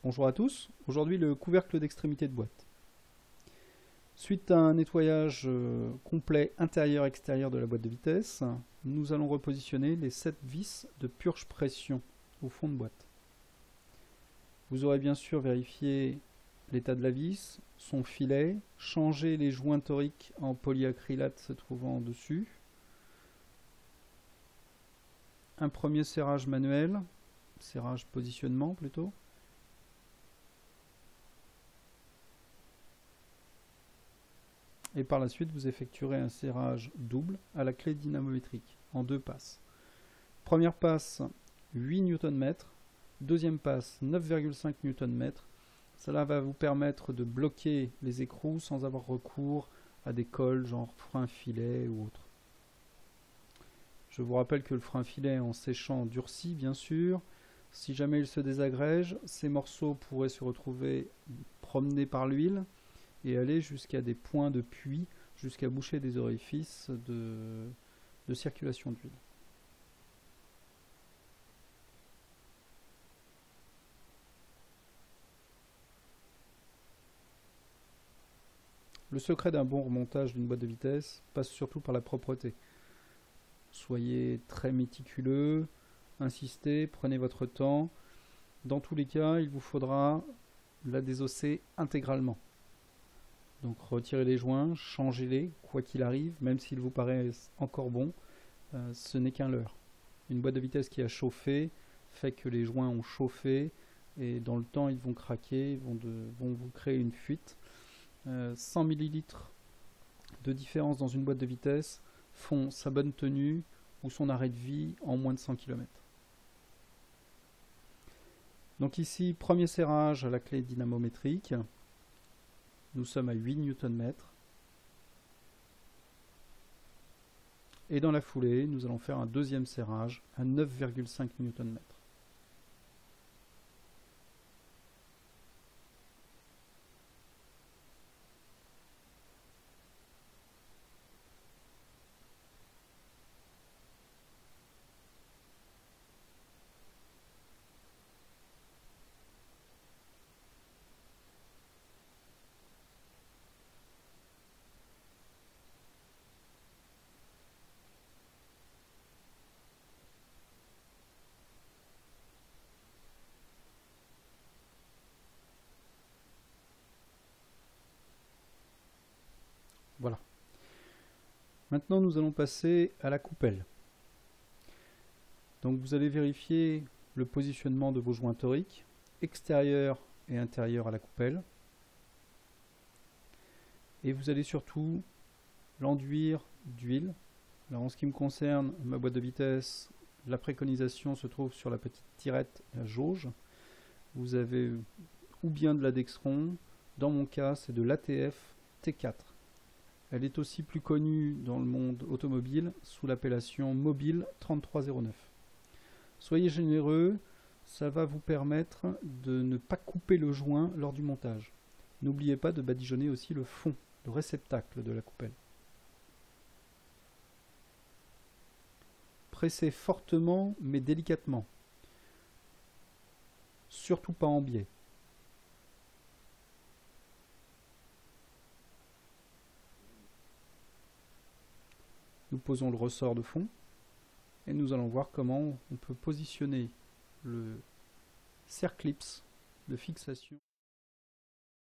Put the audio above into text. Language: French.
Bonjour à tous, aujourd'hui le couvercle d'extrémité de boîte. Suite à un nettoyage complet intérieur-extérieur de la boîte de vitesse, nous allons repositionner les 7 vis de purge pression au fond de boîte. Vous aurez bien sûr vérifié l'état de la vis, son filet, changé les joints toriques en polyacrylate se trouvant dessus, un premier serrage manuel, serrage positionnement plutôt, et par la suite vous effectuerez un serrage double à la clé dynamométrique en 2 passes. Première passe 8 Nm, deuxième passe 9,5 Nm. Cela va vous permettre de bloquer les écrous sans avoir recours à des cols genre frein filet ou autre. Je vous rappelle que le frein filet en séchant durcit bien sûr. Si jamais il se désagrège, ces morceaux pourraient se retrouver promenés par l'huile et aller jusqu'à des points de puits, jusqu'à boucher des orifices de circulation d'huile. Le secret d'un bon remontage d'une boîte de vitesse passe surtout par la propreté. Soyez très méticuleux, insistez, prenez votre temps. Dans tous les cas, il vous faudra la désosser intégralement. Donc retirez les joints, changez-les, quoi qu'il arrive, même s'ils vous paraissent encore bons, ce n'est qu'un leurre. Une boîte de vitesse qui a chauffé fait que les joints ont chauffé et dans le temps ils vont craquer, vont vous créer une fuite. 100 ml de différence dans une boîte de vitesse font sa bonne tenue ou son arrêt de vie en moins de 100 km. Donc ici, premier serrage à la clé dynamométrique. Nous sommes à 8 Nm. Et dans la foulée, nous allons faire un deuxième serrage à 9,5 Nm. Voilà. Maintenant, nous allons passer à la coupelle. Donc vous allez vérifier le positionnement de vos joints toriques, extérieur et intérieur à la coupelle. Et vous allez surtout l'enduire d'huile. Alors en ce qui me concerne, ma boîte de vitesse, la préconisation se trouve sur la petite tirette, la jauge. Vous avez ou bien de la Dextron, dans mon cas c'est de l'ATF T4. Elle est aussi plus connue dans le monde automobile sous l'appellation Mobile 3309. Soyez généreux, ça va vous permettre de ne pas couper le joint lors du montage. N'oubliez pas de badigeonner aussi le fond, le réceptacle de la coupelle. Pressez fortement mais délicatement. Surtout pas en biais. Nous posons le ressort de fond et nous allons voir comment on peut positionner le serre-clips de fixation.